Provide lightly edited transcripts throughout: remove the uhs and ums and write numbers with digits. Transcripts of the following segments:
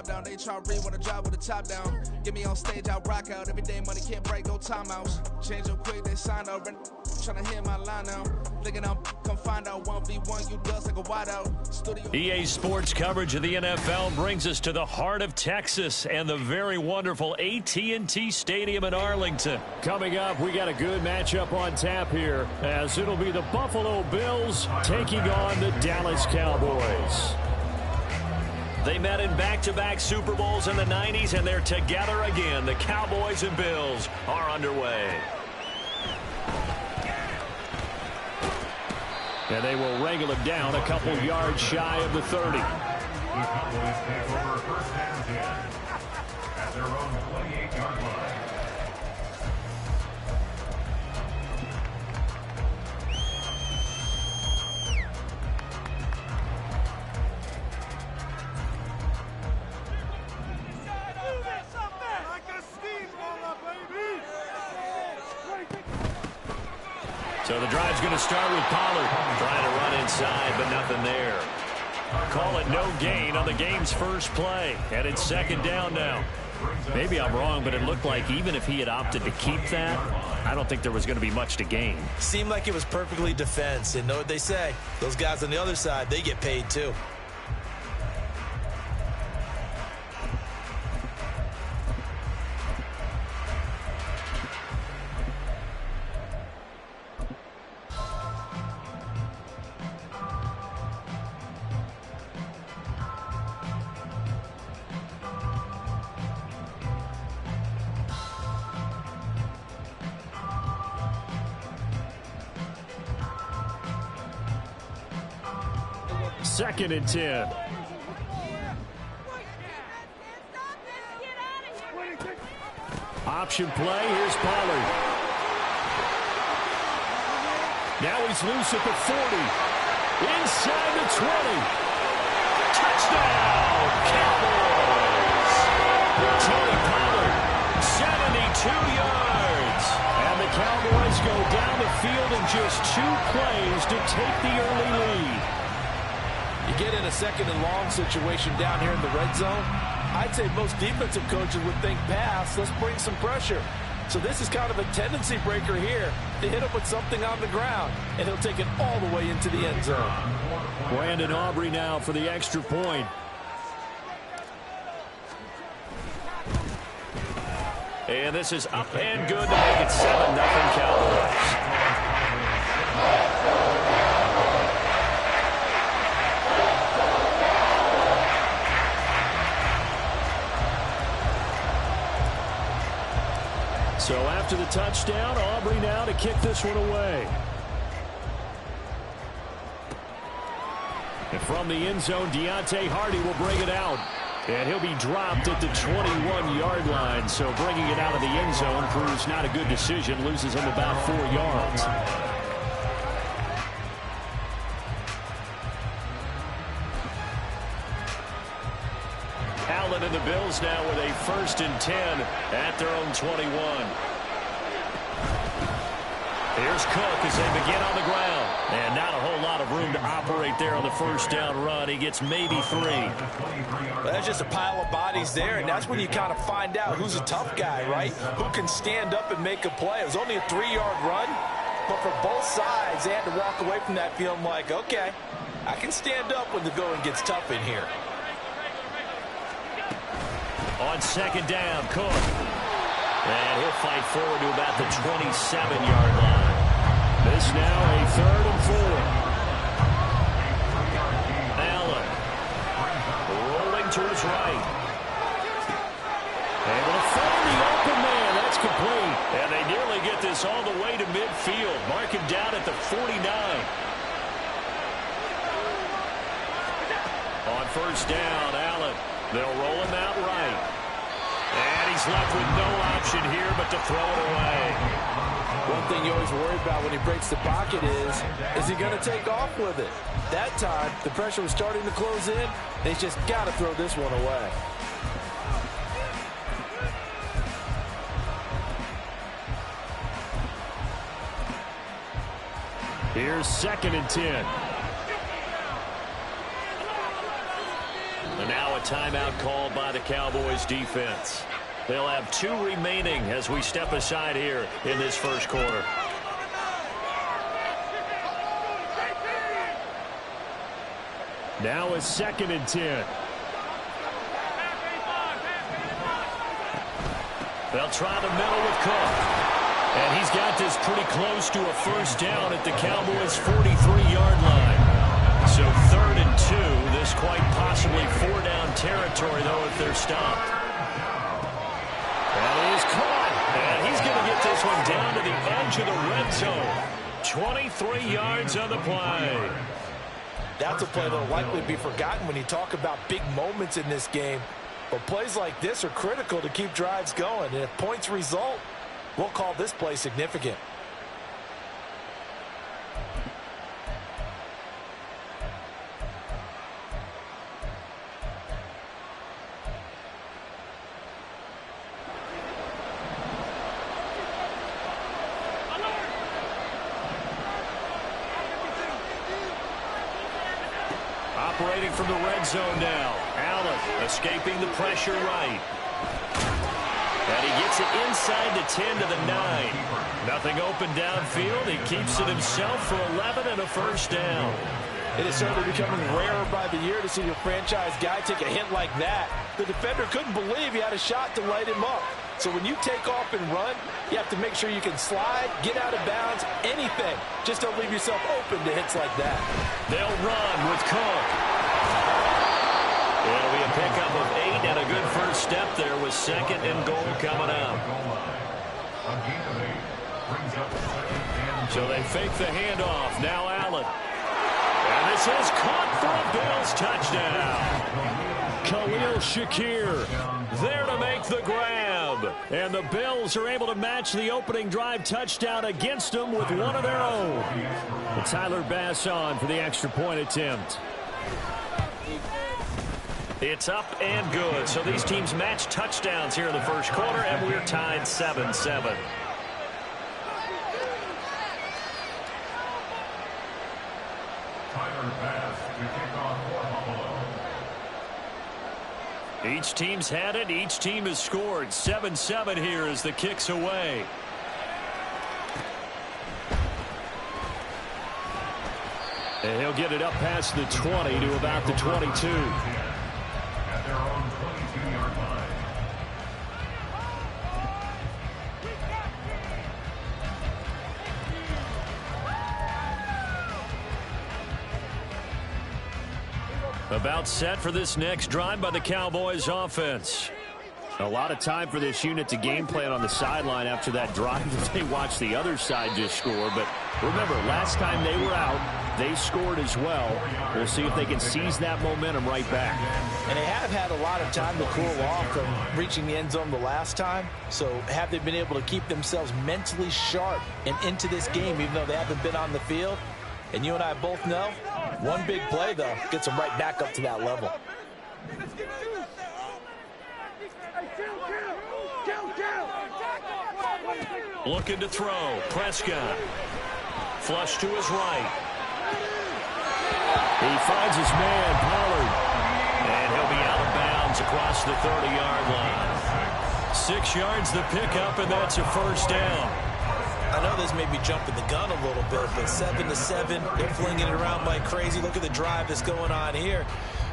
down. They try to read when I drive with the top down. Get me on stage, I rock out. Every day money can't break, no timeouts. Change up quick, they sign up. Tryna hear my line now. Thinking I'm come find out 1v1, you dust like a wideout. Studio. EA Sports coverage of the NFL brings us to the heart of Texas and the very wonderful AT&T Stadium in Arlington. Coming up, we got a good matchup on tap here, as it'll be the Buffalo Bills taking on the Dallas Cowboys. They met in back-to-back Super Bowls in the 90s, and they're together again. The Cowboys and Bills are underway. And they will wrangle him down a couple yards shy of the 30. The Cowboys take over first and 10 at their own 28-yard line. So the drive's going to start with Pollard. Trying to run inside, but nothing there. Call it no gain on the game's first play. And it's second down now. Maybe I'm wrong, but it looked like even if he had opted to keep that, I don't think there was going to be much to gain. Seemed like it was perfectly defense. And know what they say? Those guys on the other side, they get paid too. Second and 10. Option play. Here's Pollard. Now he's loose at the 40. Inside the 20. Touchdown, Cowboys. Tony Pollard, 72 yards. And the Cowboys go down the field in just 2 plays to take the early lead. You get in a second and long situation down here in the red zone, I'd say most defensive coaches would think pass, let's bring some pressure. So this is kind of a tendency breaker here to hit him with something on the ground, and he'll take it all the way into the end zone. Brandon Aubrey now for the extra point. And this is up and good to make it 7-0 Cowboys. So after the touchdown, Aubrey now to kick this one away. And from the end zone, Deontay Hardy will bring it out. And he'll be dropped at the 21-yard line. So bringing it out of the end zone proves not a good decision. Loses him about 4 yards. Allen and the Bills now with a 1st and 10 at their own 21. Here's Cook as they begin on the ground. And not a whole lot of room to operate there on the first down run. He gets maybe 3. Well, that's just a pile of bodies there, and that's when you kind of find out who's a tough guy, right? Who can stand up and make a play. It was only a 3-yard run, but for both sides, they had to walk away from that feeling like, okay, I can stand up when the going gets tough in here. On second down, Cook. And he'll fight forward to about the 27-yard line. This now a 3rd and 4. Allen rolling to his right. Able to find the open man. That's complete. And they nearly get this all the way to midfield. Mark him down at the 49. On first down, Allen. They'll roll him out right. And he's left with no option here but to throw it away. One thing you always worry about when he breaks the pocket is he going to take off with it? That time, the pressure was starting to close in. They just got to throw this one away. Here's 2nd and 10. And now a timeout called by the Cowboys defense. They'll have 2 remaining as we step aside here in this first quarter. Now a 2nd and 10. They'll try the middle with Cook. And he's got this pretty close to a first down at the Cowboys' 43-yard line. So 3rd and 2. This quite possibly 4-down territory, though, if they're stopped. That is caught. And he's going to get this one down to the edge of the red zone. 23 yards on the play. That's a play that will likely be forgotten when you talk about big moments in this game. But plays like this are critical to keep drives going. And if points result, we'll call this play significant. Operating from the red zone now. Allen escaping the pressure right. And he gets it inside the 10 to the 9. Nothing open downfield. He keeps it himself for 11 and a first down. It is certainly becoming rarer by the year to see your franchise guy take a hit like that. The defender couldn't believe he had a shot to light him up. So when you take off and run, you have to make sure you can slide, get out of bounds, anything. Just don't leave yourself open to hits like that. They'll run with Cook. It'll be a pickup of 8 and a good first step there with 2nd and goal coming up. So they fake the handoff. Now Allen. And this is caught for a Bills touchdown. Khalil Shakir there to make the grab. And the Bills are able to match the opening drive touchdown against them with one of their own. And Tyler Bass on for the extra point attempt. It's up and good. So these teams match touchdowns here in the first quarter, and we're tied 7-7. Tyler Bass to kick off for Buffalo. Each team's had it. Each team has scored. 7-7 here as the kick's away. And he'll get it up past the 20 to about the 22. At their own 22-yard line. About set for this next drive by the Cowboys offense. A lot of time for this unit to game plan on the sideline after that drive that they watched the other side just score. But remember, last time they were out, they scored as well. We'll see if they can seize that momentum right back. And they have had a lot of time to cool off from reaching the end zone the last time. So have they been able to keep themselves mentally sharp and into this game, even though they haven't been on the field? And you and I both know, one big play, though, gets them right back up to that level. Looking to throw. Prescott. Flush to his right. He finds his man, Pollard. And he'll be out of bounds across the 30-yard line. 6 yards the pickup, and that's a first down. I know this may be jumping the gun a little bit, but 7-7, they're flinging it around like crazy. Look at the drive that's going on here.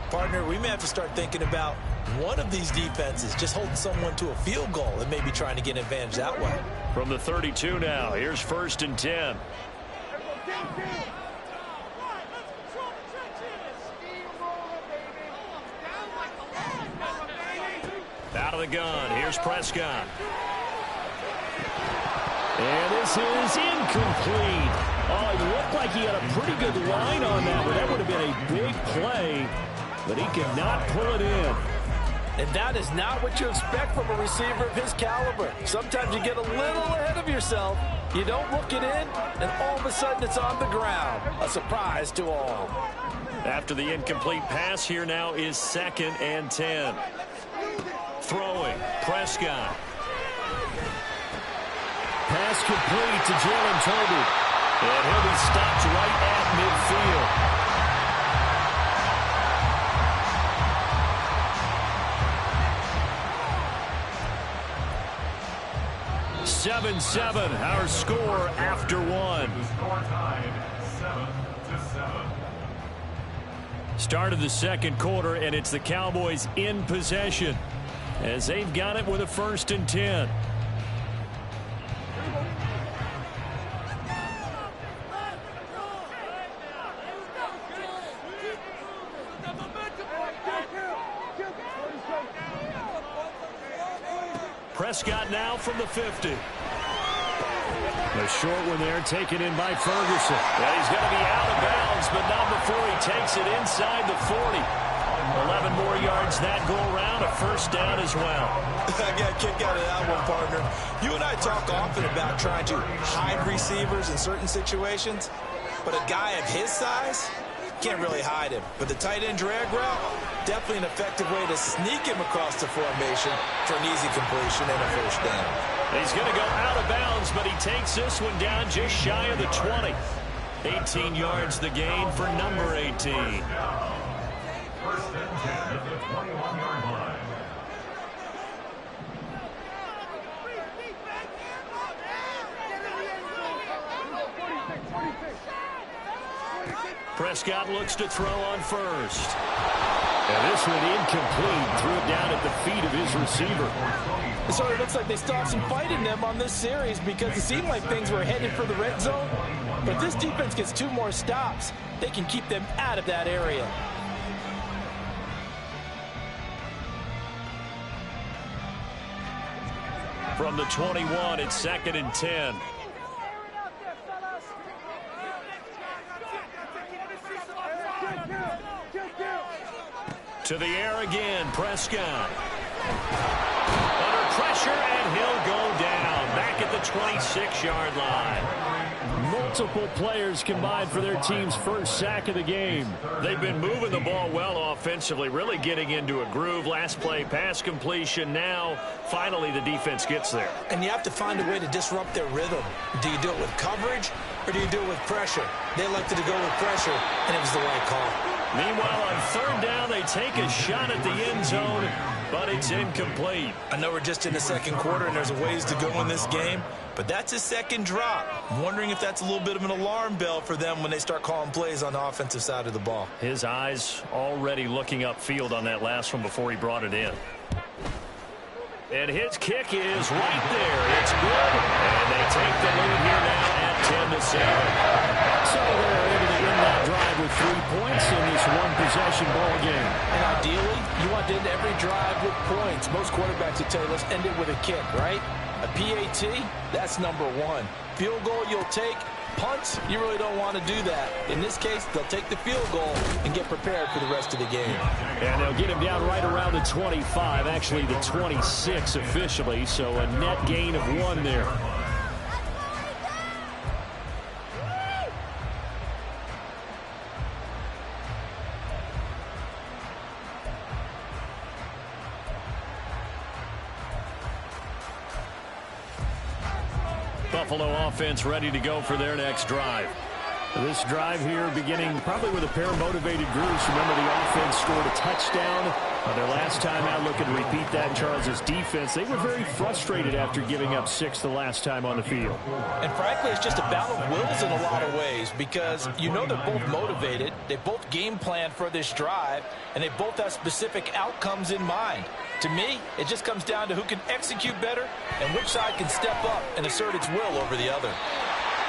Partner, we may have to start thinking about one of these defenses just holding someone to a field goal and maybe trying to get an advantage that way. From the 32 now, here's 1st and 10. Out of the gun, here's Prescott. And this is incomplete. Oh, it looked like he had a pretty good line on that, but that would have been a big play. But he could not pull it in. And that is not what you expect from a receiver of his caliber. Sometimes you get a little ahead of yourself. You don't look it in, and all of a sudden it's on the ground. A surprise to all. After the incomplete pass, here now is 2nd and 10. Throwing, Prescott. Pass complete to Jalen Tolbert. And he'll be stopped right at midfield. 7-7, our score after one. The score tied 7-7. Start of the second quarter, and it's the Cowboys in possession as they've got it with a 1st and 10. Prescott now from the 50. A short one there taken in by Ferguson. Yeah, he's going to be out of bounds, but not before he takes it inside the 40. 11 more yards that go around, a 1st down as well. I got a kick out of that one, partner. You and I talk often about trying to hide receivers in certain situations, but a guy of his size can't really hide him. But the tight end drag route, definitely an effective way to sneak him across the formation for an easy completion and a 1st down. He's going to go out of bounds, but he takes this one down just shy of the 20. 18 yards the gain for number 18. 1st and 10 at the 21-yard line. Prescott looks to throw on 1st. And this one incomplete. Threw it down at the feet of his receiver. So it looks like they stopped some fight in them on this series because it seemed like things were headed for the red zone. But this defense gets 2 more stops. They can keep them out of that area. From the 21, it's 2nd and 10. To the air again, Prescott. Under pressure, and he'll go down. Back at the 26-yard line. Multiple players combined for their team's 1st sack of the game. They've been moving the ball well offensively, really getting into a groove. Last play, pass completion. Now, finally, the defense gets there. And you have to find a way to disrupt their rhythm. Do you do it with coverage, or do you do it with pressure? They elected to go with pressure, and it was the right call. Meanwhile, on 3rd down, they take a shot at the end zone, but it's incomplete. I know we're just in the second quarter, and there's a ways to go in this game, but that's a 2nd drop. I'm wondering if that's a little bit of an alarm bell for them when they start calling plays on the offensive side of the ball. His eyes already looking upfield on that last one before he brought it in. And his kick is right there. It's good, and they take the lead here now at 10-7. So they're able to end that drive with 3 points in this one-possession ball game. And ideally, you want to end every drive with points. Most quarterbacks would tell you, let's end it with a kick, right? A PAT, that's number 1. Field goal you'll take. Punts, you really don't want to do that. In this case, they'll take the field goal and get prepared for the rest of the game. And they'll get him down right around the 25, actually the 26 officially, so a net gain of 1 there. Buffalo offense ready to go for their next drive. This drive here beginning probably with a pair of motivated groups. Remember, the offense scored a touchdown their last time out. Looking to repeat that in Charles's defense. They were very frustrated after giving up 6 the last time on the field. And frankly, it's just a battle of wills in a lot of ways because you know they're both motivated. They both game plan for this drive, and they both have specific outcomes in mind. To me, it just comes down to who can execute better and which side can step up and assert its will over the other.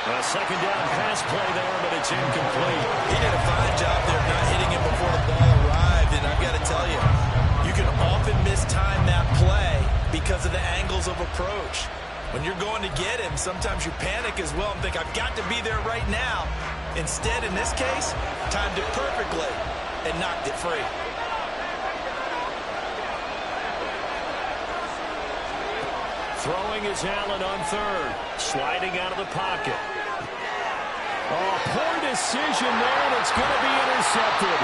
A 2nd down pass play there, but it's incomplete. He did a fine job there of not hitting him before the ball arrived, and I've got to tell you, you can often mistime that play because of the angles of approach. When you're going to get him, sometimes you panic as well and think, I've got to be there right now. Instead, in this case, timed it perfectly and knocked it free. Throwing is Allen on 3rd. Sliding out of the pocket. Oh, poor decision there, and it's going to be intercepted.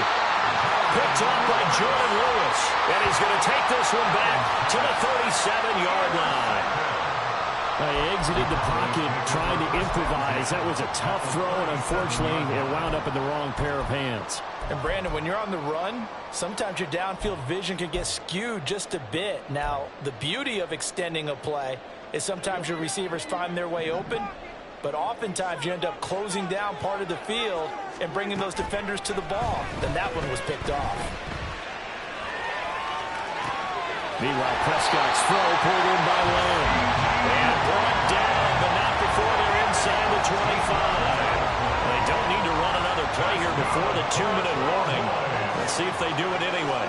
Picked off by Jordan Lewis. And he's going to take this one back to the 37-yard line. He exited the pocket trying to improvise. That was a tough throw, and unfortunately, it wound up in the wrong pair of hands. And Brandon, when you're on the run, sometimes your downfield vision can get skewed just a bit. Now, the beauty of extending a play is sometimes your receivers find their way open, but oftentimes you end up closing down part of the field and bringing those defenders to the ball. Then that one was picked off. Meanwhile, Prescott's throw pulled in by Lamb. And brought down, but not before they're inside the 25. They don't need to run another play here before the 2-minute warning. Let's see if they do it anyway.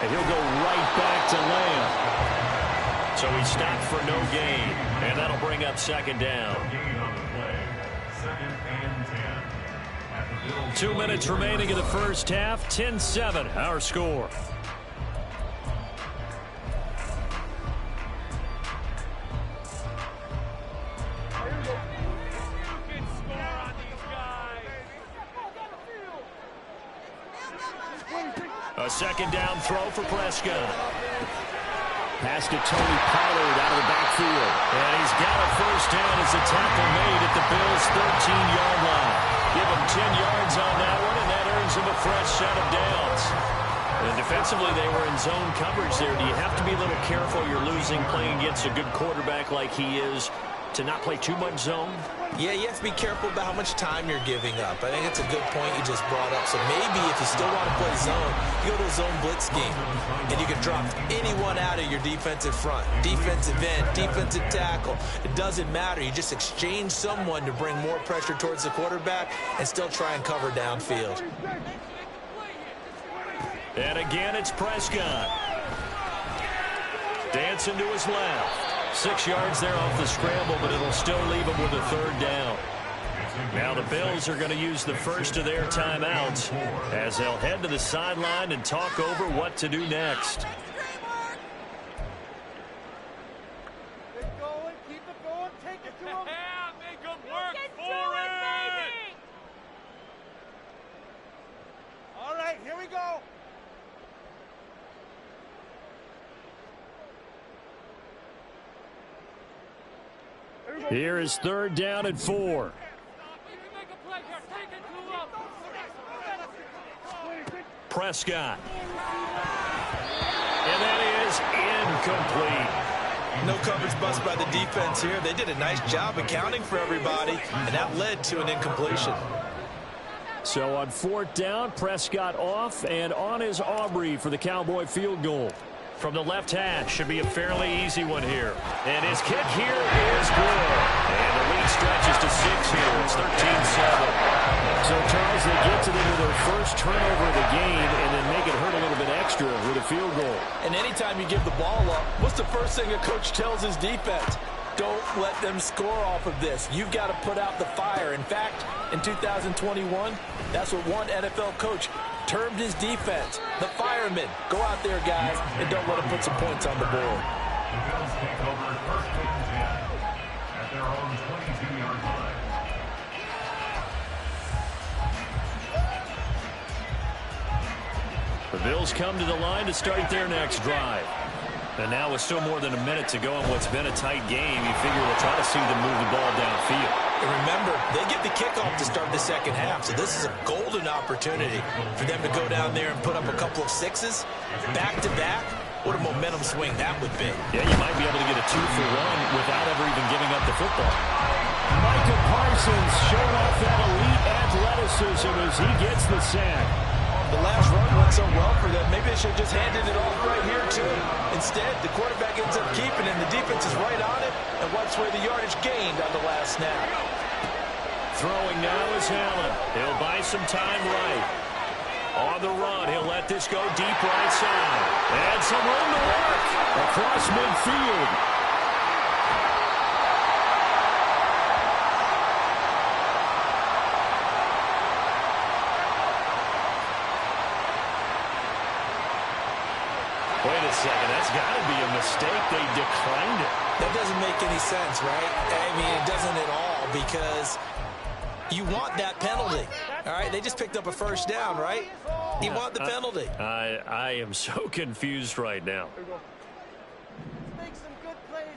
And he'll go right back to Lamb. So he stopped for no gain. And that'll bring up second down. 2 minutes remaining in the first half. 10-7, our score. A second down throw for Prescott. Pass to Tony Pollard out of the backfield. And he's got a first down as the tackle made at the Bills' 13-yard line. Give him 10 yards on that one, and that earns him a fresh set of downs. And defensively, they were in zone coverage there. Do you have to be a little careful you're losing playing against a good quarterback like he is to not play too much zone? Yeah, you have to be careful about how much time you're giving up. I think it's a good point you just brought up. So maybe if you still want to play zone, you go to a zone blitz scheme, and you can drop anyone out of your defensive front, defensive end, defensive tackle. It doesn't matter. You just exchange someone to bring more pressure towards the quarterback and still try and cover downfield. And again, it's Prescott. Dancing to his left. 6 yards there off the scramble, but it'll still leave him with a third down. Now the Bills are going to use the first of their timeouts as they'll head to the sideline and talk over what to do next. Keep it going, take it to him. Make them work for it! All right, here we go. Here is third down and 4. Prescott. And that is incomplete. No coverage bust by the defense here. They did a nice job accounting for everybody, and that led to an incompletion. So on fourth down, Prescott off, and on is Aubrey for the Cowboy field goal. From the left hash, should be a fairly easy one here. And his kick here is good. And the lead stretches to 6 here. It's 13-7. So, Charles, they get to them with their first turnover of the game and then make it hurt a little bit extra with a field goal. And anytime you give the ball up, what's the first thing a coach tells his defense? Don't let them score off of this. You've got to put out the fire. In fact, in 2021, that's what one NFL coach termed his defense, the firemen. Go out there, guys, and don't let them put some points on the board. The Bills take over first and 10 at their own 22-yard line. The Bills come to the line to start their next drive. And now with still more than a minute to go in what's been a tight game, you figure we'll try to see them move the ball downfield. And remember, they get the kickoff to start the second half, so this is a golden opportunity for them to go down there and put up a couple of sixes back-to-back. What a momentum swing that would be. Yeah, you might be able to get a 2-for-1 without ever even giving up the football. Micah Parsons showing off that elite athleticism as he gets the sack. The last run went so well for them. Maybe they should have just handed it off right here, too. Instead, the quarterback ends up keeping it, and the defense is right on it and wipes away the yardage gained on the last snap. Throwing now is Allen. He'll buy some time right. On the run, he'll let this go deep right side. And some room to work across midfield. Wait a second, that's got to be a mistake. They declined it. That doesn't make any sense, right? I mean, it doesn't at all, because you want that penalty. All right, they just picked up a first down, right? You want the penalty. I am so confused right now. Make some good plays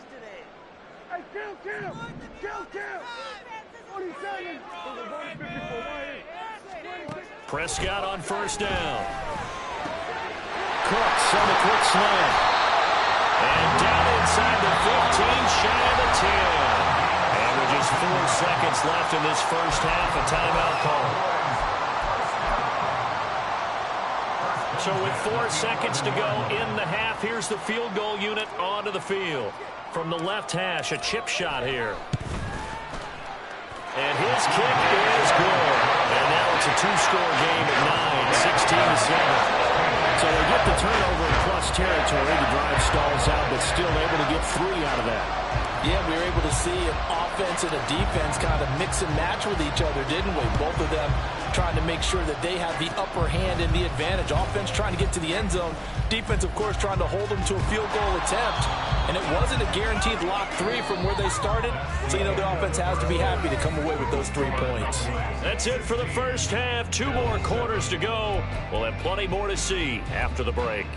Prescott on first down. Cooks on the quick slant. And down inside the 15, shy of the 10. And with just 4 seconds left in this first half, a timeout call. So with 4 seconds to go in the half, here's the field goal unit onto the field. From the left hash, a chip shot here. And his kick is good. And now it's a 2-score game at 9, 16-7. So they get the turnover in plus territory. The drive stalls out, but still able to get 3 out of that. Yeah, we were able to see an offense and a defense kind of mix and match with each other, didn't we? Both of them trying to make sure that they have the upper hand and the advantage. Offense trying to get to the end zone. Defense, of course, trying to hold them to a field goal attempt. And it wasn't a guaranteed lock 3 from where they started. So, the offense has to be happy to come away with those 3 points. That's it for the first half. 2 more quarters to go. We'll have plenty more to see after the break.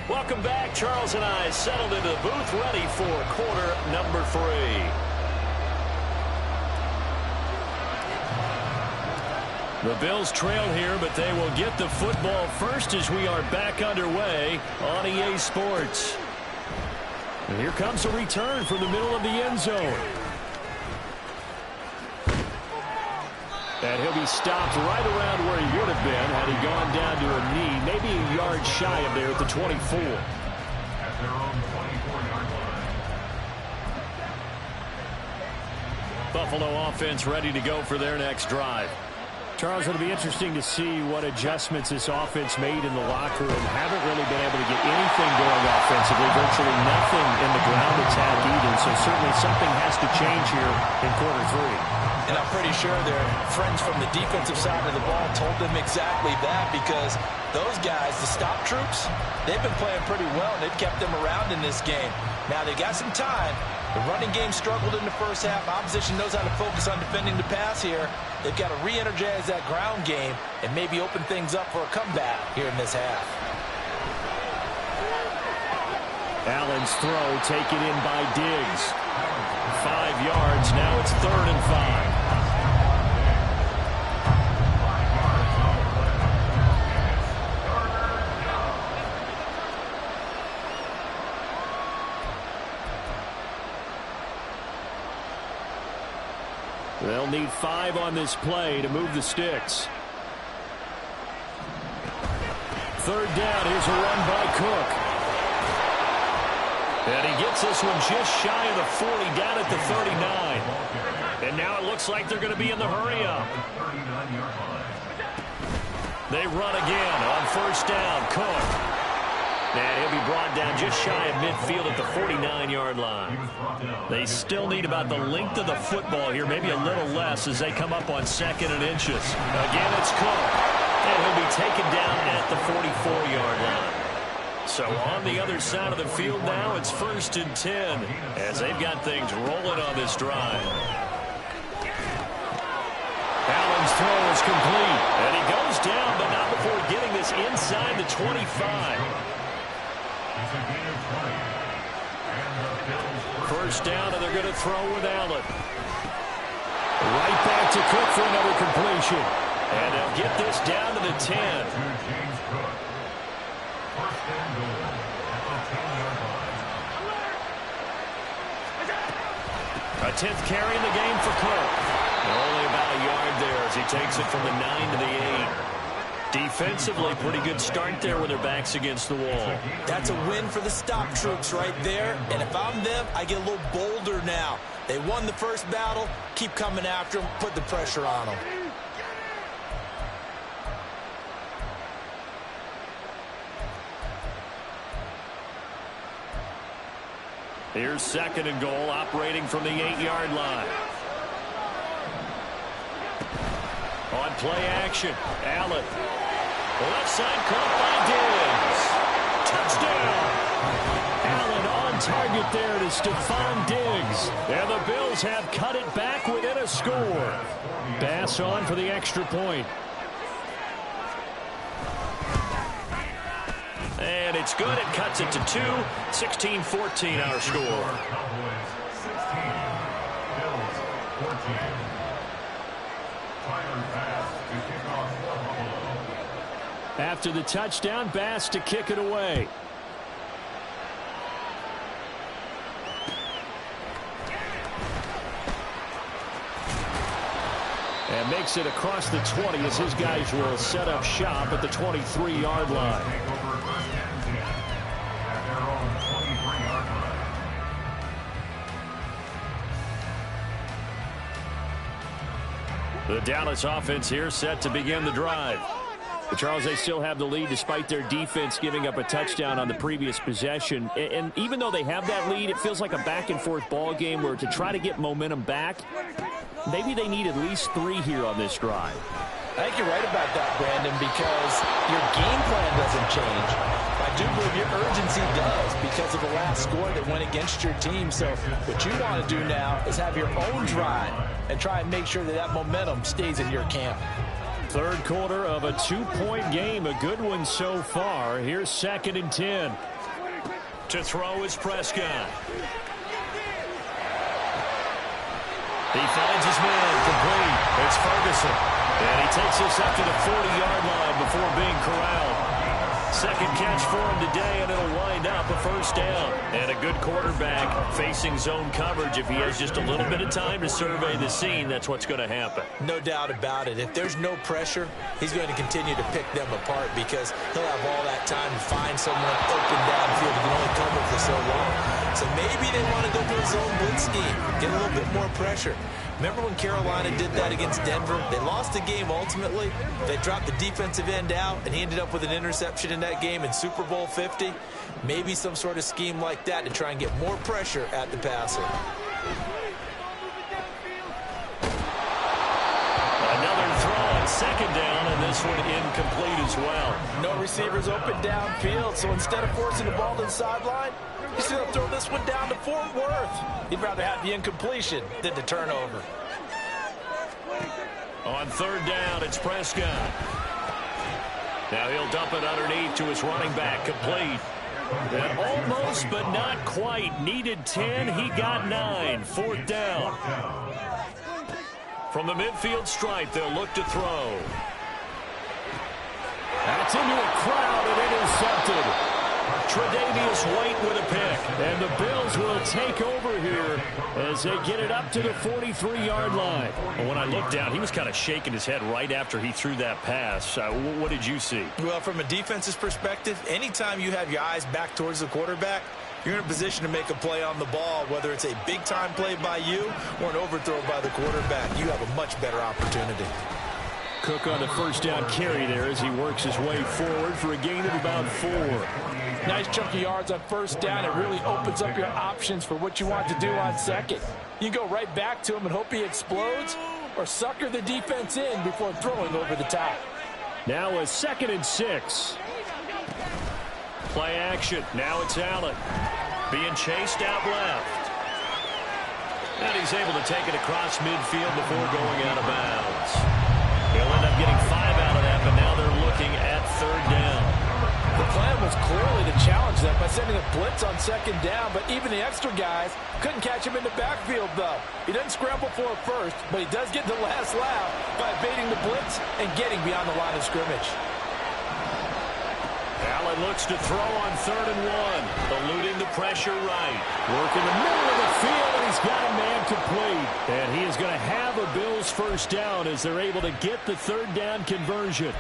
Welcome back. Charles and I settled into the booth, ready for quarter number 3. The Bills trail here, but they will get the football first as we are back underway on EA Sports. And here comes a return from the middle of the end zone. And he'll be stopped right around where he would have been had he gone down to a knee, maybe a yard shy of there at the 24. At their own 24-yard line. Buffalo offense ready to go for their next drive. Charles, it'll be interesting to see what adjustments this offense made in the locker room. Haven't really been able to get anything going offensively, virtually nothing in the ground attack either. So certainly something has to change here in quarter 3. And I'm pretty sure their friends from the defensive side of the ball told them exactly that, because those guys, the stop troops, they've been playing pretty well, and they've kept them around in this game. Now, they got some time. The running game struggled in the first half. Opposition knows how to focus on defending the pass here. They've got to re-energize that ground game and maybe open things up for a comeback here in this half. Allen's throw taken in by Diggs. 5 yards. Now it's 3rd and 5. They'll need 5 on this play to move the sticks. 3rd down. Here's a run by Cook. And he gets this one just shy of the 40, down at the 39. And now it looks like they're going to be in the hurry-up. They run again on first down. Cook. And he'll be brought down just shy of midfield at the 49-yard line. They still need about the length of the football here, maybe a little less as they come up on 2nd and inches. Again, it's Cook. And he'll be taken down at the 44-yard line. So on the other side of the field now, it's 1st and 10 as they've got things rolling on this drive. Allen's throw is complete. And he goes down, but not before getting this inside the 25. First down, and they're going to throw with Allen. Right back to Cook for another completion. And they'll get this down to the 10. A 10th carry in the game for Cook. Only about a yard there as he takes it from the 9 to the 8. Defensively, pretty good start there with their backs against the wall. That's a win for the stop troops right there. And if I'm them, I get a little bolder now. They won the first battle. Keep coming after them. Put the pressure on them. Here's 2nd and goal, operating from the 8-yard line. On play action, Allen. Left side caught by Diggs. Touchdown. Allen all On target there to Stephon Diggs. And the Bills have cut it back within a score. Bass on for the extra point. And it's good. It cuts it to 2. 16-14 our score. Cowboys 16, Bills 14. Tyler Bass to kick off for Buffalo. After the touchdown, Bass to kick it away. And makes it across the 20 as his guys will set up shop at the 23-yard line. Take over first and 10 at their own 23-yard line. The Dallas offense here set to begin the drive. But Charles, they still have the lead despite their defense giving up a touchdown on the previous possession. And even though they have that lead, it feels like a back-and-forth ball game where to try to get momentum back, maybe they need at least 3 here on this drive. I think you're right about that, Brandon, because your game plan doesn't change. I do believe your urgency does because of the last score that went against your team. So what you want to do now is have your own drive and try and make sure that that momentum stays in your camp. Third quarter of a 2-point game, a good one so far. Here's 2nd and 10. To throw is Prescott. He finds his man complete. It's Ferguson. And he takes us up to the 40-yard line before being corralled. Second catch for him today, and it'll wind up a first down. And a good quarterback facing zone coverage. If he has just a little bit of time to survey the scene, that's what's going to happen. No doubt about it. If there's no pressure, he's going to continue to pick them apart because he'll have all that time to find someone open downfield. He can only cover for so long. So maybe they want to go to a zone blitz scheme, get a little bit more pressure. Remember when Carolina did that against Denver? They lost the game ultimately. They dropped the defensive end out, and he ended up with an interception in that game in Super Bowl 50. Maybe some sort of scheme like that to try and get more pressure at the passer. Another throw on 2nd down, and this one incomplete as well. No receivers open downfield, so instead of forcing the ball to the sideline, he's going to throw this one down to Fort Worth. He'd rather have the incompletion than the turnover. On 3rd down, it's Prescott. Now he'll dump it underneath to his running back, complete. And almost, but not quite. Needed 10, he got 9. 4th down. From the midfield stripe, they'll look to throw. That's into a crowd and intercepted. Tre'Davious White with a pick. And the Bills will take over here as they get it up to the 43-yard line. Well, when I looked down, he was kind of shaking his head right after he threw that pass. What did you see? Well, from a defense's perspective, anytime you have your eyes back towards the quarterback, you're in a position to make a play on the ball, whether it's a big-time play by you or an overthrow by the quarterback. You have a much better opportunity. Cook on the first down carry there as he works his way forward for a gain of about 4. Nice chunky yards on first down. It really opens up your options for what you want to do on second. You go right back to him and hope he explodes or sucker the defense in before throwing over the top. Now a 2nd and 6. Play action. Now it's Allen. Being chased out left. And he's able to take it across midfield before going out of bounds. He'll end up getting 5 out of that, but now they're looking at 3rd down. The plan was clearly to challenge them by sending a blitz on 2nd down, but even the extra guys couldn't catch him in the backfield, though. He doesn't scramble for it first, but he does get the last laugh by evading the blitz and getting beyond the line of scrimmage. Allen looks to throw on 3rd and 1, eluding the pressure right. Working the middle of the field, and he's got a man complete. And he is going to have a Bills first down as they're able to get the 3rd down conversion.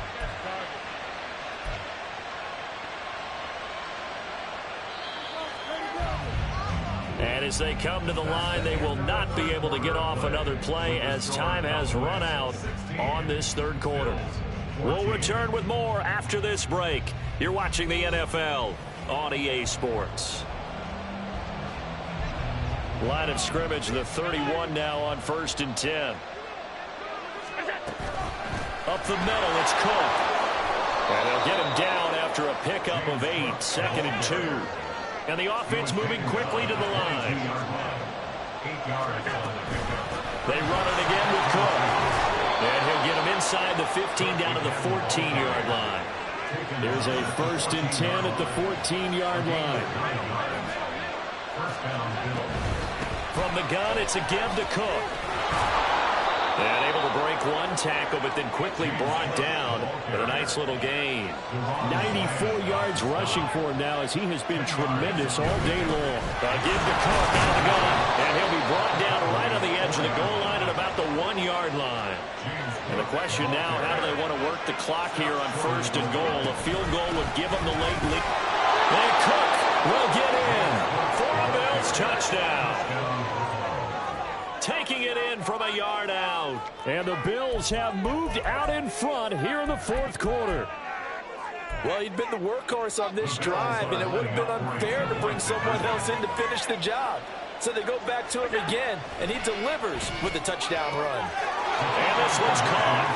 And as they come to the line, they will not be able to get off another play as time has run out on this 3rd quarter. We'll return with more after this break. You're watching the NFL on EA Sports. Line of scrimmage, the 31 now on 1st and 10. Up the middle, it's Cook. And they'll get him down after a pickup of 8, 2nd and 2. And the offense moving quickly to the line. 8 yards on the pickup. They run it again with Cook. And he'll get him inside the 15 down to the 14-yard line. There's a 1st and 10 at the 14-yard line. From the gun, it's a give to Cook. And able to break one tackle, but then quickly brought down. But a nice little gain. 94 yards rushing for him now as he has been tremendous all day long. A give to Cook out of the gun. And he'll be brought down right on the edge of the goal line at about the 1-yard line. And the question now, how do they want to work the clock here on 1st and goal? A field goal would give them the late lead. And Cook will get in for a Bills touchdown. Taking it in from a yard out. And the Bills have moved out in front here in the 4th quarter. Well, he'd been the workhorse on this drive, and it would have been unfair to bring someone else in to finish the job. So they go back to him again, and he delivers with a touchdown run. And this one's caught.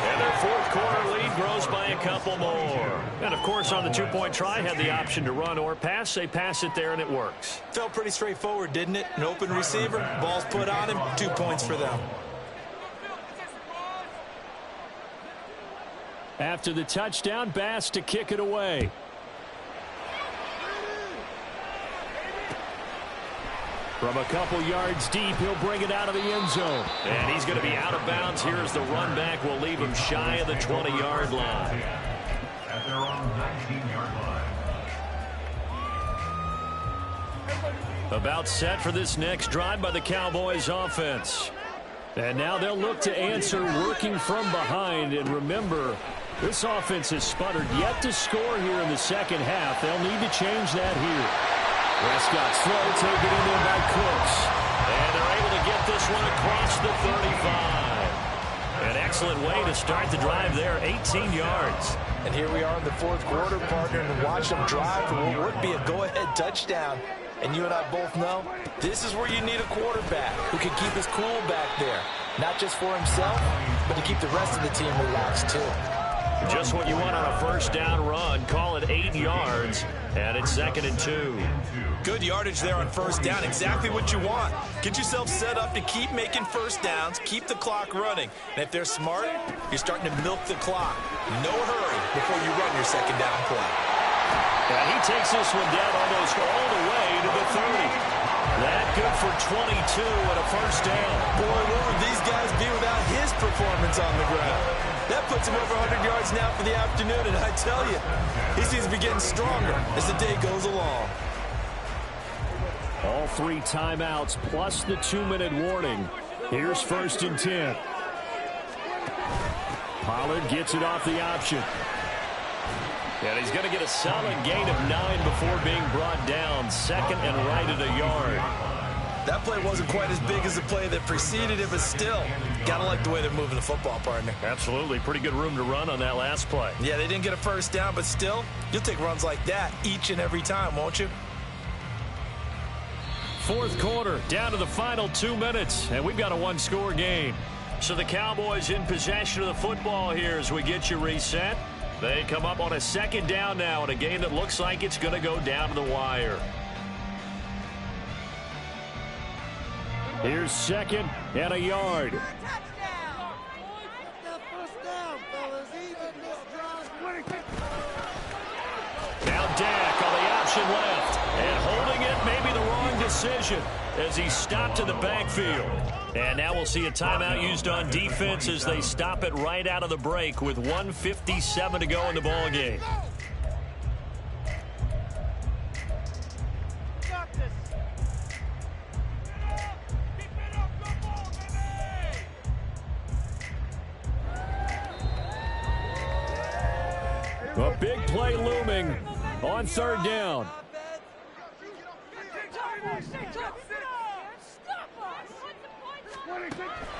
And their 4th quarter lead grows by a couple more. And, of course, on the 2-point try, had the option to run or pass. They pass it there, and it works. Felt pretty straightforward, didn't it? An open receiver, ball's put on him, 2 points for them. After the touchdown, Bass to kick it away. From a couple yards deep, he'll bring it out of the end zone. And he's going to be out of bounds. Here's the run back. Will leave him shy of the 20-yard line. At their own 19-yard line. About set for this next drive by the Cowboys offense. And now they'll look to answer working from behind. And remember, this offense has sputtered yet to score here in the second half. They'll need to change that here. Prescott slow, taken in there by Cooks. And they're able to get this one across the 35. An excellent way to start the drive there, 18 yards. And here we are in the 4th quarter, partner, and watch them drive for what would be a go-ahead touchdown. And you and I both know this is where you need a quarterback who can keep his cool back there. Not just for himself, but to keep the rest of the team relaxed, too. Just what you want on a 1st down run. Call it 8 yards, and it's 2nd and 2. Good yardage there on 1st down. Exactly what you want. Get yourself set up to keep making 1st downs, keep the clock running. And if they're smart, you're starting to milk the clock. No hurry before you run your 2nd down play. And he takes this one down almost all the way to the 30. That good for 22 and a 1st down. Boy, where would these guys be without his performance on the ground? That puts him over 100 yards now for the afternoon, and I tell you, he seems to be getting stronger as the day goes along. All 3 timeouts plus the 2-minute warning. Here's 1st and 10. Pollard gets it off the option. And he's going to get a solid gain of 9 before being brought down. 2nd and right at a yard. That play wasn't quite as big as the play that preceded it, but still, gotta like the way they're moving the football, partner. Absolutely. Pretty good room to run on that last play. Yeah, they didn't get a 1st down, but still, you'll take runs like that each and every time, won't you? 4th quarter, down to the final 2 minutes, and we've got a 1-score game. So the Cowboys in possession of the football here as we get you reset. They come up on a 2nd down now in a game that looks like it's going to go down to the wire. Here's 2nd and a yard. Now Dak on the option left. And holding it may be the wrong decision as he stopped in the backfield. And now we'll see a timeout used on defense as they stop it right out of the break with 1:57 to go in the ballgame. A big play looming on 3rd down.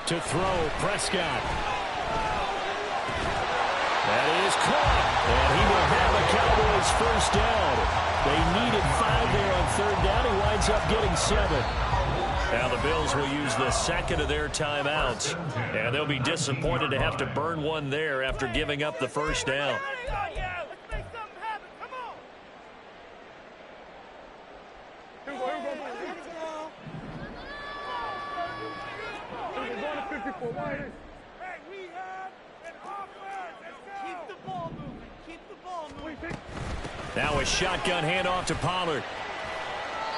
To throw, Prescott. That is caught. And he will have a Cowboys 1st down. They needed 5 there on 3rd down. He winds up getting 7. Now the Bills will use the 2nd of their timeouts. And they'll be disappointed to have to burn one there after giving up the 1st down. Hey, we have an offense. Let's go. Keep the ball moving. Keep the ball moving. Now a shotgun handoff to Pollard.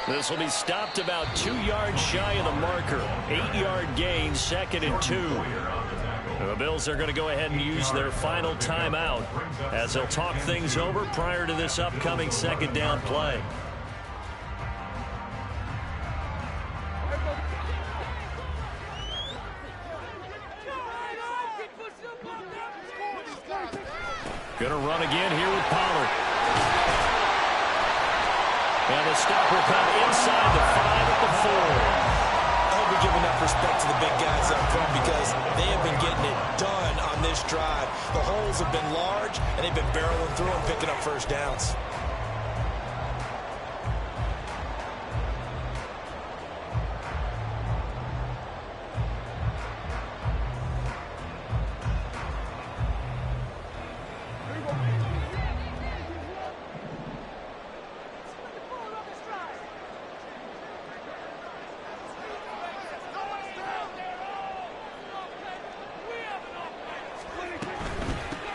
This will be stopped about 2 yards shy of the marker. 8-yard gain, 2nd and 2. The Bills are going to go ahead and use their final timeout as they'll talk things over prior to this upcoming 2nd down play. Going to run again here with Pollard. And the stop will come inside the 5 at the 4. I hope we give enough respect to the big guys up front because they have been getting it done on this drive. The holes have been large, and they've been barreling through and picking up first downs.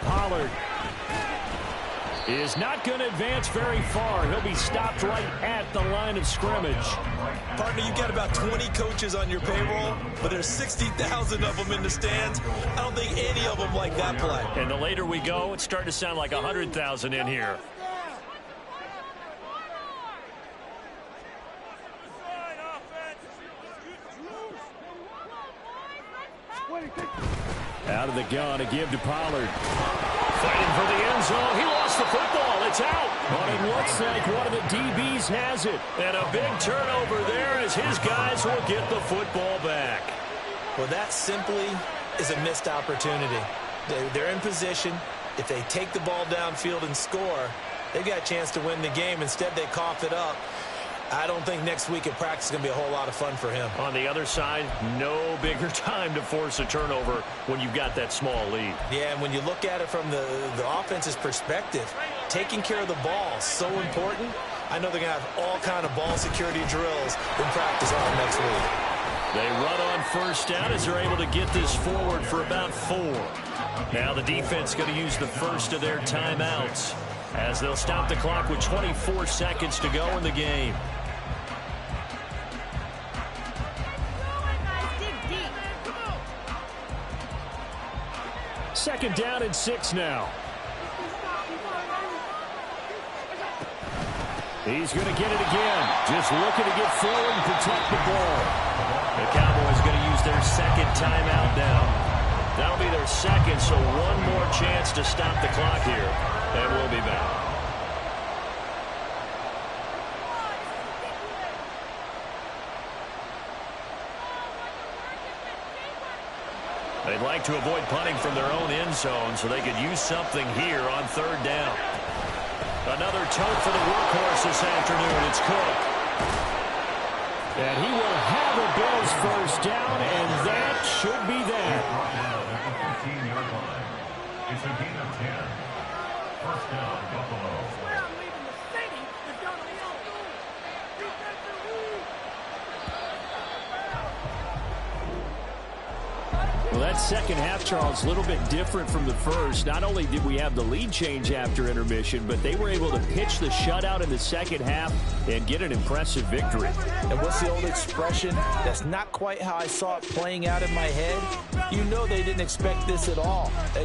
Pollard is not going to advance very far. He'll be stopped right at the line of scrimmage. Partner, you've got about 20 coaches on your payroll, but there's 60,000 of them in the stands. I don't think any of them like that play. And the later we go, it's starting to sound like 100,000 in here. Out of the gun, a give to Pollard. Fighting for the end zone. He lost the football. It's out. But it looks like one of the DBs has it. And a big turnover there as his guys will get the football back. Well, that simply is a missed opportunity. They're in position. If they take the ball downfield and score, they've got a chance to win the game. Instead, they cough it up. I don't think next week at practice is going to be a whole lot of fun for him. On the other side, no bigger time to force a turnover when you've got that small lead. Yeah, and when you look at it from the offense's perspective, taking care of the ball is so important. I know they're going to have all kind of ball security drills in practice all next week. They run on first down as they're able to get this forward for about 4. Now the defense going to use the first of their timeouts as they'll stop the clock with 24 seconds to go in the game. Second down and 6 now. He's going to get it again. Just looking to get forward and protect the ball. The Cowboys going to use their second timeout now. That'll be their second, so one more chance to stop the clock here. And we'll be back. They'd like to avoid punting from their own end zone so they could use something here on 3rd down. Another tote for the workhorse this afternoon. It's Cook. And he will have a Bills first down, and that should be that. At the 15-yard line. It's a gain of 10. First down, Buffalo. Well, that second half, Charles, a little bit different from the first. Not only did we have the lead change after intermission, but they were able to pitch the shutout in the second half and get an impressive victory. And what's the old expression? That's not quite how I saw it playing out in my head. You know they didn't expect this at all.